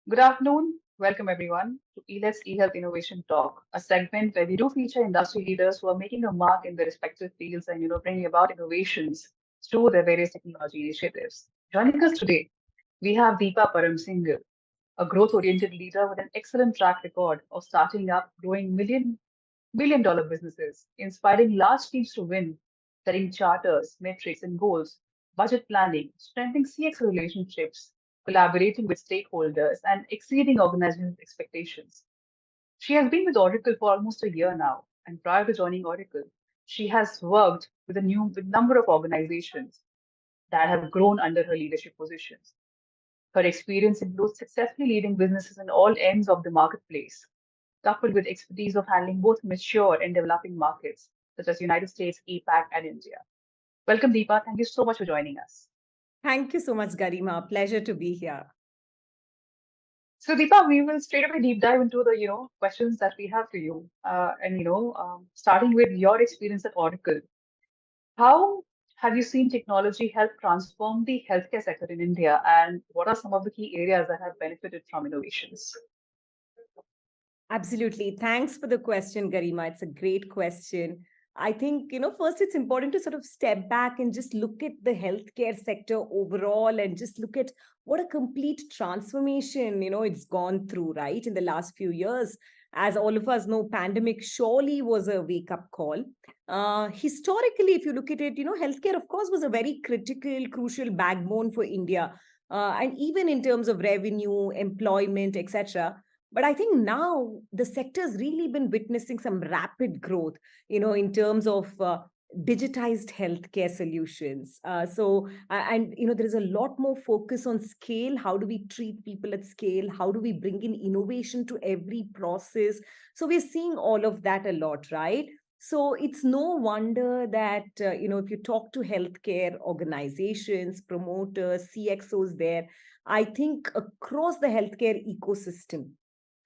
Good afternoon. Welcome everyone to Elets eHealth Innovation Talk, a segment where we do feature industry leaders who are making a mark in their respective fields and bringing about innovations through their various technology initiatives. Joining us today, we have Deepa Param Singhal, a growth-oriented leader with an excellent track record of starting up, growing billion-dollar businesses, inspiring large teams to win, setting charters, metrics, and goals, budget planning, strengthening CX relationships, collaborating with stakeholders, and exceeding organizational expectations. She has been with Oracle for almost a year now, and prior to joining Oracle, she has worked with number of organizations that have grown under her leadership positions. Her experience includes successfully leading businesses in all ends of the marketplace, coupled with expertise of handling both mature and developing markets, such as United States, APAC, and India. Welcome, Deepa. Thank you so much for joining us. Thank you so much, Garima. Pleasure to be here. So, Deepa, we will straight away deep dive into the questions that we have for you, starting with your experience at Oracle. How have you seen technology help transform the healthcare sector in India, and what are some of the key areas that have benefited from innovations? Absolutely. Thanks for the question, Garima. It's a great question. I think, first it's important to sort of step back and just look at the healthcare sector overall and just look at what a complete transformation, it's gone through, right, in the last few years. As all of us know, pandemic surely was a wake-up call. Historically, if you look at it, healthcare, of course, was a very critical, crucial backbone for India. And even in terms of revenue, employment, etc. But I think now the sector's really been witnessing some rapid growth, in terms of digitized healthcare solutions. There is a lot more focus on scale. How do we treat people at scale? How do we bring in innovation to every process? So we're seeing all of that a lot, right? So it's no wonder that, if you talk to healthcare organizations, promoters, CXOs there, I think across the healthcare ecosystem,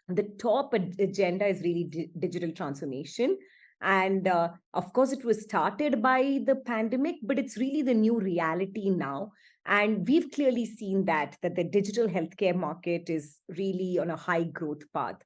the top agenda is really digital transformation. And of course, it was started by the pandemic, but it's really the new reality now. And we've clearly seen that the digital healthcare market is really on a high growth path.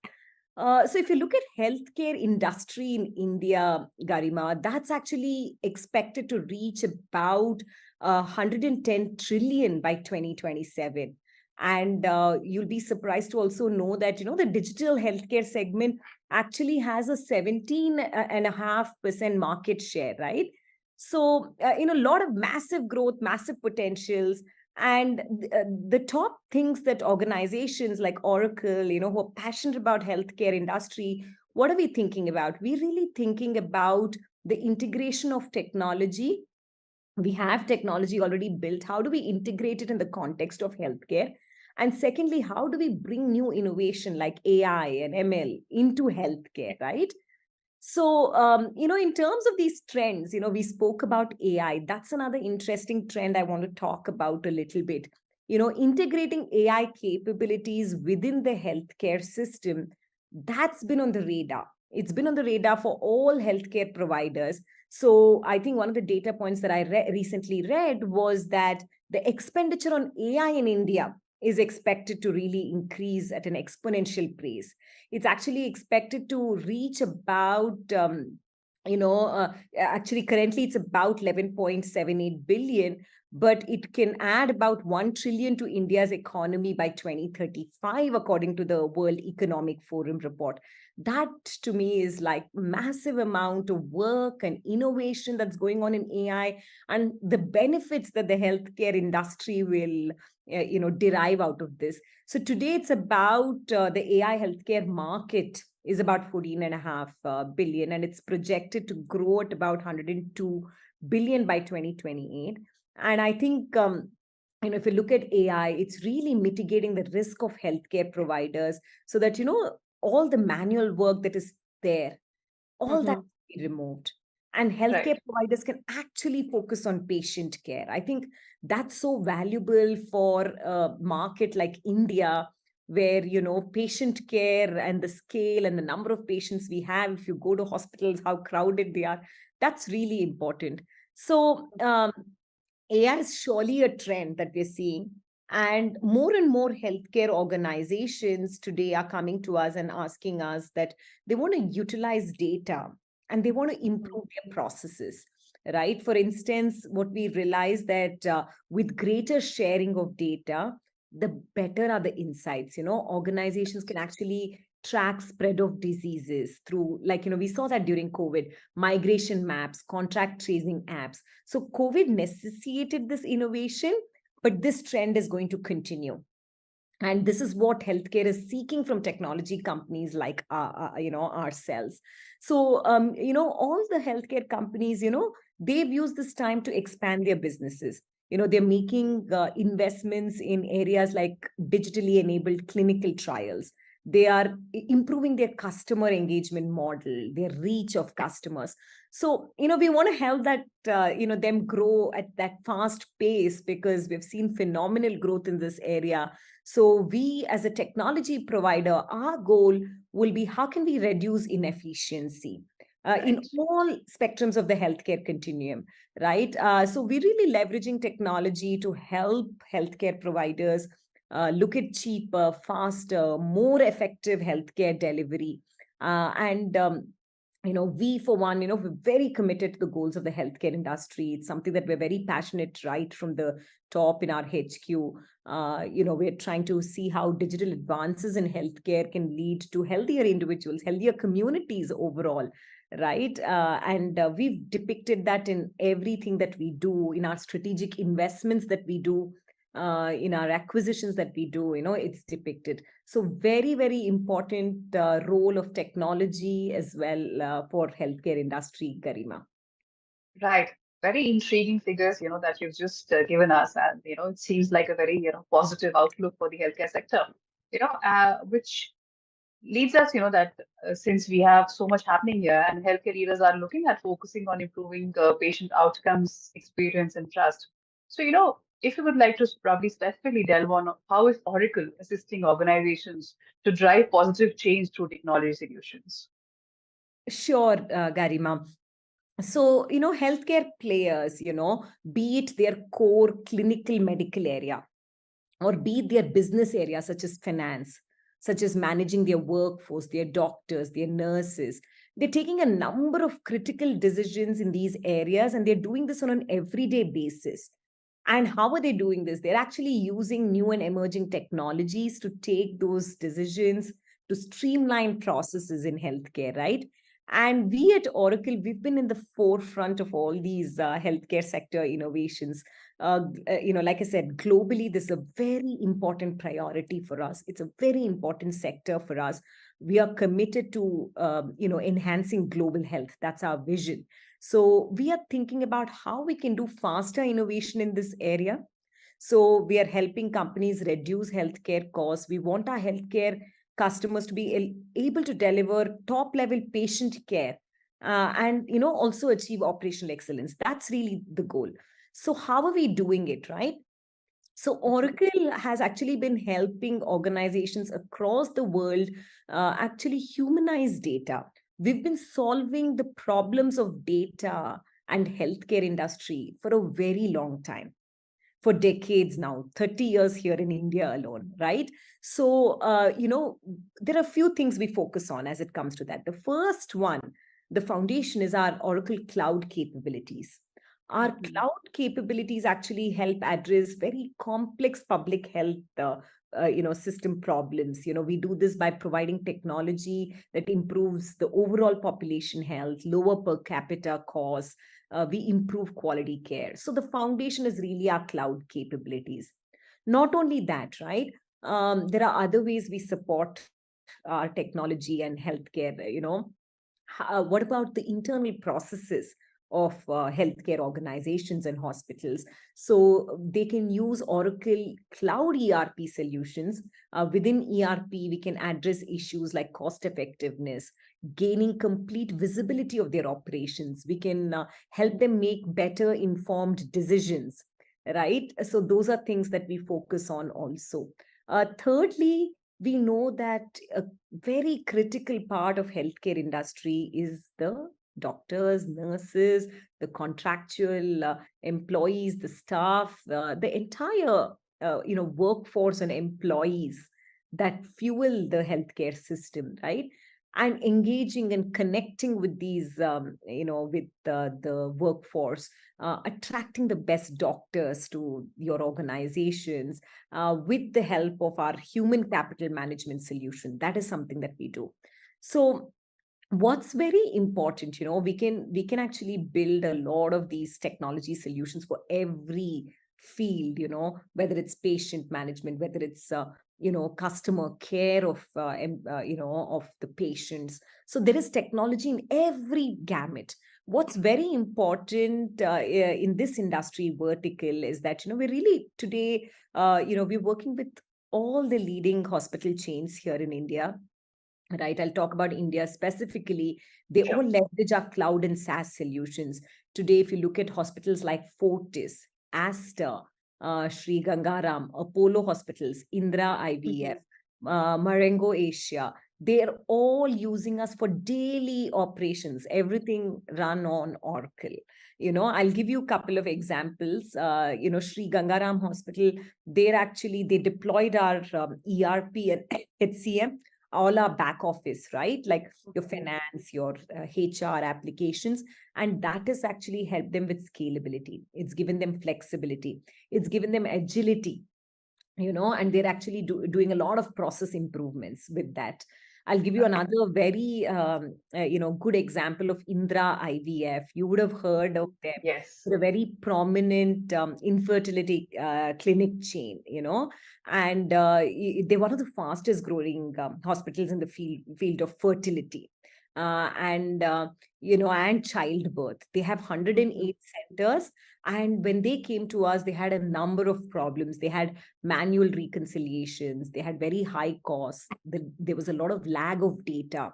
So if you look at healthcare industry in India, Garima, that's actually expected to reach about 110 trillion by 2027. And you'll be surprised to also know that, the digital healthcare segment actually has a 17.5% market share, right? So, a lot of massive growth, massive potentials. And the top things that organizations like Oracle, who are passionate about healthcare industry, what are we thinking about? We're really thinking about the integration of technology. We have technology already built. How do we integrate it in the context of healthcare? And secondly, how do we bring new innovation like AI and ML into healthcare, right? So, in terms of these trends, we spoke about AI. That's another interesting trend I want to talk about a little bit. Integrating AI capabilities within the healthcare system, that's been on the radar. It's been on the radar for all healthcare providers. So I think one of the data points that I recently read was that the expenditure on AI in India is expected to really increase at an exponential pace. It's actually expected to reach about, actually currently it's about 11.78 billion, but it can add about 1 trillion to India's economy by 2035, according to the World Economic Forum report. That to me is like massive amount of work and innovation that's going on in AI, and the benefits that the healthcare industry will derive out of this. So today it's about the AI healthcare market is about 14.5 billion, and it's projected to grow at about 102 billion by 2028. And I think, if you look at AI, it's really mitigating the risk of healthcare providers so that, all the manual work that is there, all that Hmm. can be removed. And Right. healthcare providers can actually focus on patient care. I think that's so valuable for a market like India, where, patient care and the scale and the number of patients we have, if you go to hospitals, how crowded they are, that's really important. So, AI is surely a trend that we're seeing. And more healthcare organizations today are coming to us and asking us that they want to utilize data and they want to Mhm. improve their processes, right? For instance, what we realize that with greater sharing of data, the better are the insights. Organizations can actually track spread of diseases through, like, we saw that during COVID, migration maps, contract tracing apps. So COVID necessitated this innovation, but this trend is going to continue. And this is what healthcare is seeking from technology companies like ourselves. So all the healthcare companies, they've used this time to expand their businesses. They're making investments in areas like digitally enabled clinical trials. They are improving their customer engagement model, their reach of customers. So we want to help that them grow at that fast pace, because we've seen phenomenal growth in this area. So we, as a technology provider, our goal will be, how can we reduce inefficiency in Right. all spectrums of the healthcare continuum, right? So we're really leveraging technology to help healthcare providers look at cheaper, faster, more effective healthcare delivery. And we, for one, we're very committed to the goals of the healthcare industry. It's something that we're very passionate right from the top in our HQ. We're trying to see how digital advances in healthcare can lead to healthier individuals, healthier communities overall, right? And we've depicted that in everything that we do, in our strategic investments that we do, in our acquisitions that we do. It's depicted. So very, very important role of technology as well for healthcare industry, Garima. Right. Very intriguing figures, that you've just given us. And, it seems like a very, positive outlook for the healthcare sector, which leads us, that since we have so much happening here and healthcare leaders are looking at focusing on improving patient outcomes, experience, and trust. So, if you would like to probably specifically delve on how is Oracle assisting organizations to drive positive change through technology solutions? Sure, Garima. So, healthcare players, be it their core clinical medical area, or be it their business area, such as finance, such as managing their workforce, their doctors, their nurses. They're taking a number of critical decisions in these areas, and they're doing this on an everyday basis. And how are they doing this? They're actually using new and emerging technologies to take those decisions, to streamline processes in healthcare, right? And we at Oracle, we've been in the forefront of all these healthcare sector innovations. Like I said, globally, this is a very important priority for us. It's a very important sector for us. We are committed to, enhancing global health. That's our vision. So we are thinking about how we can do faster innovation in this area. So we are helping companies reduce healthcare costs. We want our healthcare customers to be able to deliver top level patient care, and also achieve operational excellence. That's really the goal. So how are we doing it, right? So Mhm. Oracle has actually been helping organizations across the world actually humanize data. We've been solving the problems of data and healthcare industry for a very long time, for decades now, 30 years here in India alone, right? So, there are a few things we focus on as it comes to that. The first one, the foundation, is our Oracle Cloud capabilities. Our Mhm. cloud capabilities actually help address very complex public health system problems. We do this by providing technology that improves the overall population health, lower per capita costs. We improve quality care. So the foundation is really our cloud capabilities. Not only that, right? There are other ways we support our technology and healthcare. What about the internal processes of healthcare organizations and hospitals? So they can use Oracle Cloud ERP solutions. Within ERP, we can address issues like cost effectiveness, gaining complete visibility of their operations. We can help them make better informed decisions, right? So those are things that we focus on also. Thirdly, we know that a very critical part of healthcare industry is the doctors, nurses, the contractual employees, the staff, the entire workforce and employees that fuel the healthcare system, right? And engaging and connecting with these, with the workforce, attracting the best doctors to your organizations with the help of our human capital management solution. That is something that we do. So what's very important, we can actually build a lot of these technology solutions for every field, whether it's patient management, whether it's customer care of of the patients. So there is technology in every gamut. What's very important in this industry vertical is that we're really today we're working with all the leading hospital chains here in India, right? I'll talk about India specifically. They all Sure. leverage our cloud and SaaS solutions. Today, if you look at hospitals like Fortis, Aster, Sri Gangaram, Apollo Hospitals, Indra IVF, Mhm. Marengo Asia, they're all using us for daily operations, everything run on Oracle. I'll give you a couple of examples. Sri Gangaram Hospital, they deployed our ERP and HCM, all our back office, right? Like your Mhm. finance, your HR applications. And that has actually helped them with scalability. It's given them flexibility. It's given them agility, and they're actually doing a lot of process improvements with that. I'll give you Okay. another very good example of Indra IVF. You would have heard of them. Yes. They're a very prominent infertility clinic chain, and they're one of the fastest growing hospitals in the field of fertility, and childbirth. They have Mhm. 108 centers, and when they came to us, they had a number of problems. They had manual reconciliations, they had very high costs, there was a lot of lag of data.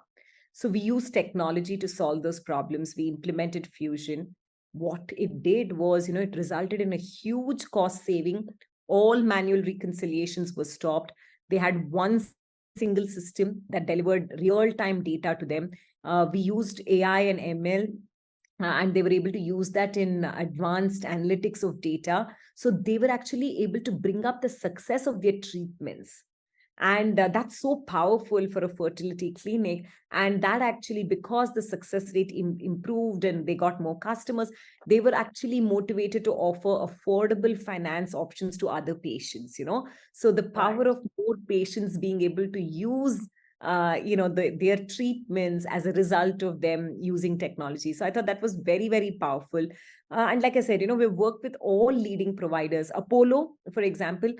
So we used technology to solve those problems. We implemented Fusion. What it did was, it resulted in a huge cost saving. All manual reconciliations were stopped. They had one single system that delivered real time data to them. We used AI and ML, and they were able to use that in advanced analytics of data. So they were actually able to bring up the success of their treatments. And that's so powerful for a fertility clinic. And that actually, because the success rate improved and they got more customers, they were actually motivated to offer affordable finance options to other patients. So the power Right. of more patients being able to use their treatments as a result of them using technology. So I thought that was very, very powerful. And like I said, we've worked with all leading providers. Apollo, for example,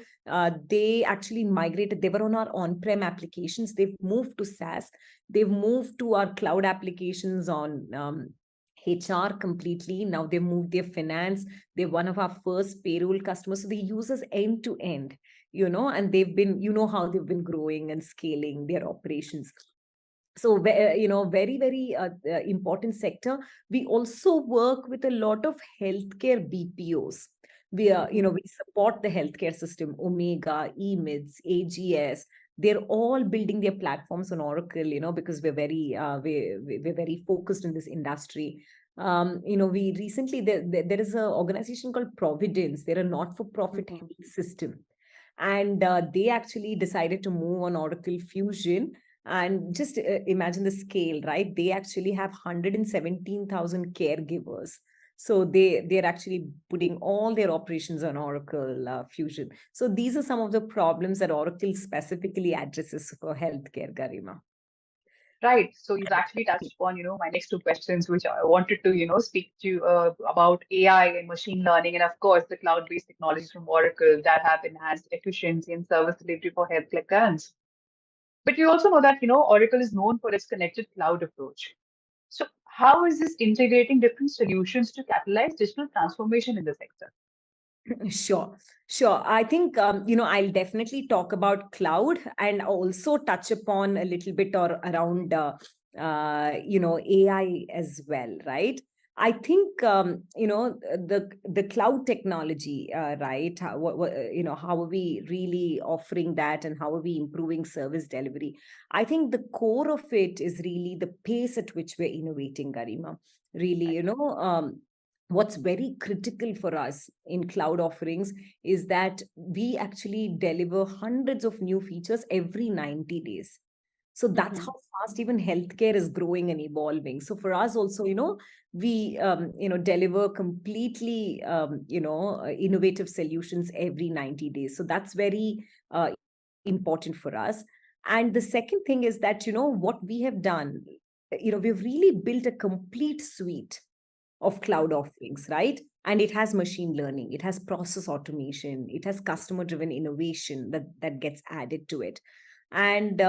they actually migrated. They were on our on-prem applications. They've moved to SaaS. They've moved to our cloud applications on HR completely. Now they moved their finance. They're one of our first payroll customers. So they use us end to end, and they've been, how they've been growing and scaling their operations. So very, very important sector. We also work with a lot of healthcare BPOs. We are, Mhm. we support the healthcare system, Omega, Emids, AGS. They're all building their platforms on Oracle, because we're very focused in this industry. We recently, there is an organization called Providence. They're a not-for-profit Mhm. health system, and they actually decided to move on Oracle Fusion. And just imagine the scale, right? They actually have 117,000 caregivers. So they're actually putting all their operations on Oracle Fusion. So these are some of the problems that Oracle specifically addresses for healthcare, Garima. Right. So you've actually touched upon, my next two questions, which I wanted to, speak to you about AI and machine learning, and of course, the cloud-based technologies from Oracle that have enhanced efficiency and service delivery for healthcare clients. But we also know that, Oracle is known for its connected cloud approach. So how is this integrating different solutions to catalyze digital transformation in the sector? Sure, sure. I think, I'll definitely talk about cloud and also touch upon a little bit or around, AI as well, right? I think, the cloud technology, right? How are we really offering that, and how are we improving service delivery? I think the core of it is really the pace at which we're innovating, Garima. Really, Right. what's very critical for us in cloud offerings is that we actually deliver hundreds of new features every 90 days. So that's Mm-hmm. how fast even healthcare is growing and evolving. So for us also, we deliver completely innovative solutions every 90 days. So that's very important for us. And the second thing is that, what we have done, we've really built a complete suite of cloud offerings, right? And it has machine learning, it has process automation, it has customer driven innovation that gets added to it. And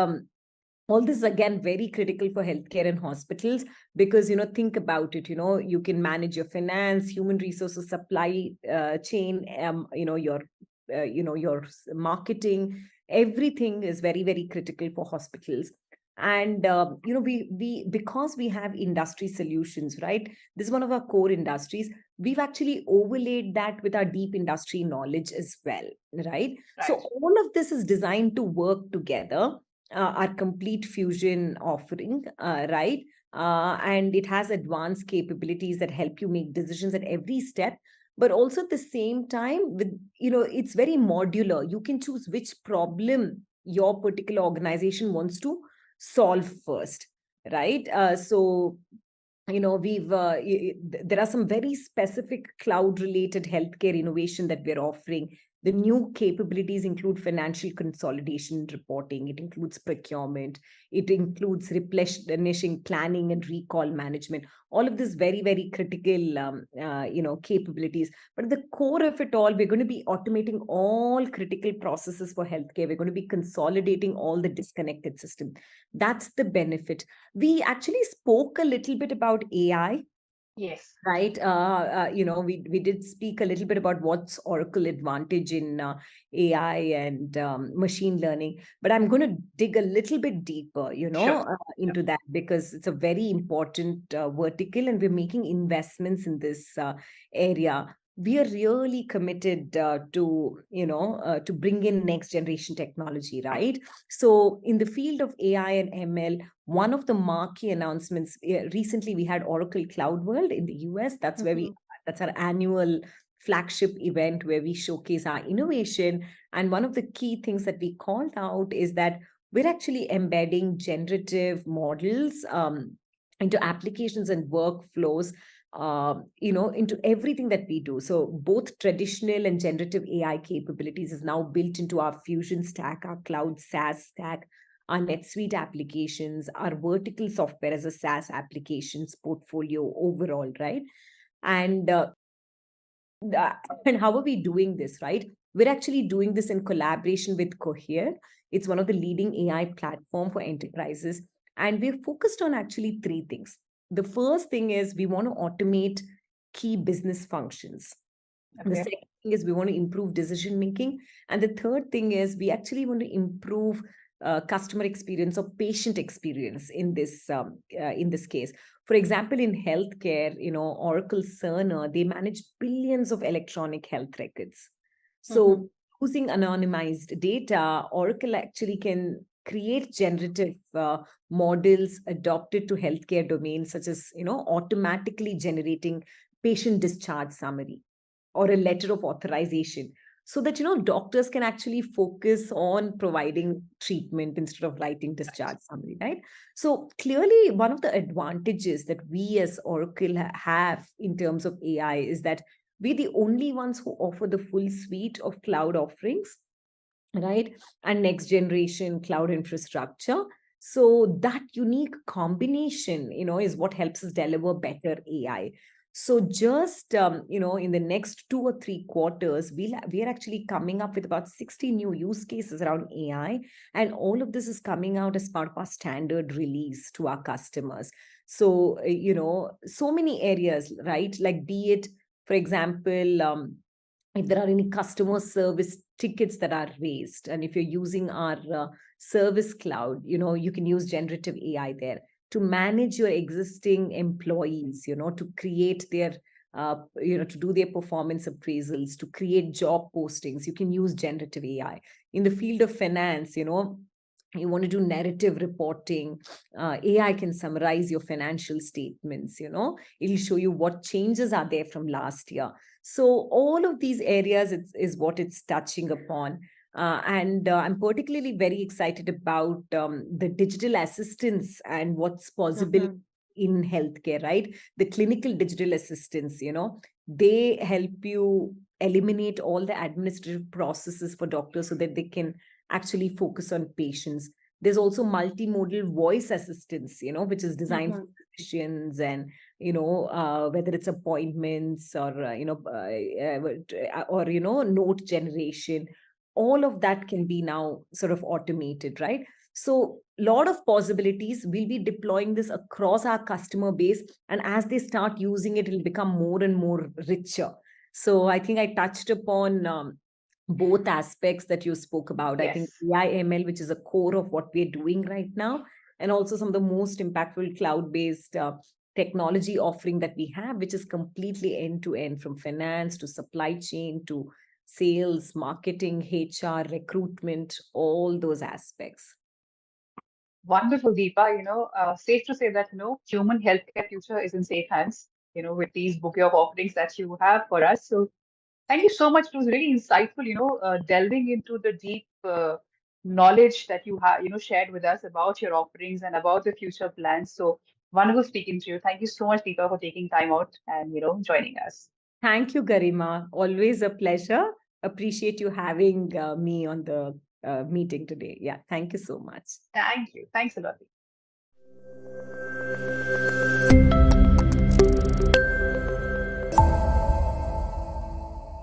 all this is again very critical for healthcare and hospitals, because think about it, you can manage your finance, human resources, supply chain, your marketing. Everything is very very critical for hospitals. And we because we have industry solutions, right? This is one of our core industries. We've actually overlaid that with our deep industry knowledge as well, right? So Right. all of this is designed to work together, our complete fusion offering, right? And it has advanced capabilities that help you make decisions at every step. But also at the same time, with it's very modular. You can choose which problem your particular organization wants to solve first, right? So there are some very specific cloud related healthcare innovation that we're offering. The new capabilities include financial consolidation and reporting, it includes procurement, it includes replenishing, planning and recall management. All of this very very critical capabilities. But at the core of it all, we're going to be automating all critical processes for healthcare. We're going to be consolidating all the disconnected system. That's the benefit. We actually spoke a little bit about AI, Yes. right? We did speak a little bit about what's Oracle advantage in AI and machine learning, but I'm going to dig a little bit deeper, Sure. Sure. into that, because it's a very important vertical, and we're making investments in this area. We are really committed to bring in next generation technology, right? So in the field of AI and ML, one of the marquee announcements, recently we had Oracle Cloud World in the US. Mm-hmm. That's our annual flagship event where we showcase our innovation. And one of the key things that we called out is that we're actually embedding generative models into applications and workflows, into everything that we do. So both traditional and generative AI capabilities is now built into our Fusion stack, our cloud SaaS stack, our NetSuite applications, our vertical software as a SaaS applications portfolio overall, right? And and how are we doing this, right? We're actually doing this in collaboration with Cohere. It's one of the leading AI platform for enterprises, and we're focused on actually three things. The first thing is we want to automate key business functions. The Okay. second thing is we want to improve decision making. And the third thing is we actually want to improve customer experience or patient experience in this case. For example, in healthcare, Oracle Cerner, they manage billions of electronic health records. Mm-hmm. So using anonymized data, Oracle actually can create generative models adopted to healthcare domains, such as automatically generating patient discharge summary or a letter of authorization, so that doctors can actually focus on providing treatment instead of writing Right. discharge summary, right? So clearly one of the advantages that we as Oracle have in terms of AI is that we're the only ones who offer the full suite of cloud offerings, right? And next generation cloud infrastructure. So that unique combination, is what helps us deliver better AI. So just in the next 2 or 3 quarters, we are actually coming up with about 60 new use cases around AI, and all of this is coming out as part of our standard release to our customers. So so many areas, right? Like be it, for example, if there are any customer service tickets that are raised, and if you're using our service cloud, you can use generative AI there to manage your existing employees, to create their to do their performance appraisals, to create job postings. You can use generative AI. In the field of finance, you want to do narrative reporting, AI can summarize your financial statements, it'll show you what changes are there from last year. So all of these areas is what it's touching upon. And I'm particularly very excited about the digital assistants and what's possible Mhm. in healthcare, right? The clinical digital assistants, they help you eliminate all the administrative processes for doctors so that they can actually focus on patients. There's also multimodal voice assistance, which is designed for Mhm. physicians, and whether it's appointments or note generation. All of that can be now sort of automated, right? So a lot of possibilities. We'll be deploying this across our customer base, and as they start using it, it'll become more and more richer. So I think I touched upon both aspects that you spoke about. I think Yes. AI/ML, which is a core of what we're doing right now, and also some of the most impactful cloud-based technology offering that we have, which is completely end-to-end, from finance to supply chain to sales, marketing, HR, recruitment, all those aspects. Wonderful, Deepa. Safe to say that, human healthcare future is in safe hands, with these bouquet of offerings that you have for us. So thank you so much. It was really insightful, delving into the deep knowledge that you have, shared with us about your offerings and about the future plans. So wonderful speaking to you. Thank you so much, Deepa, for taking time out and, joining us. Thank you, Garima. Always a pleasure. Appreciate you having me on the meeting today. Yeah, thank you so much. Thank you. Thanks a lot.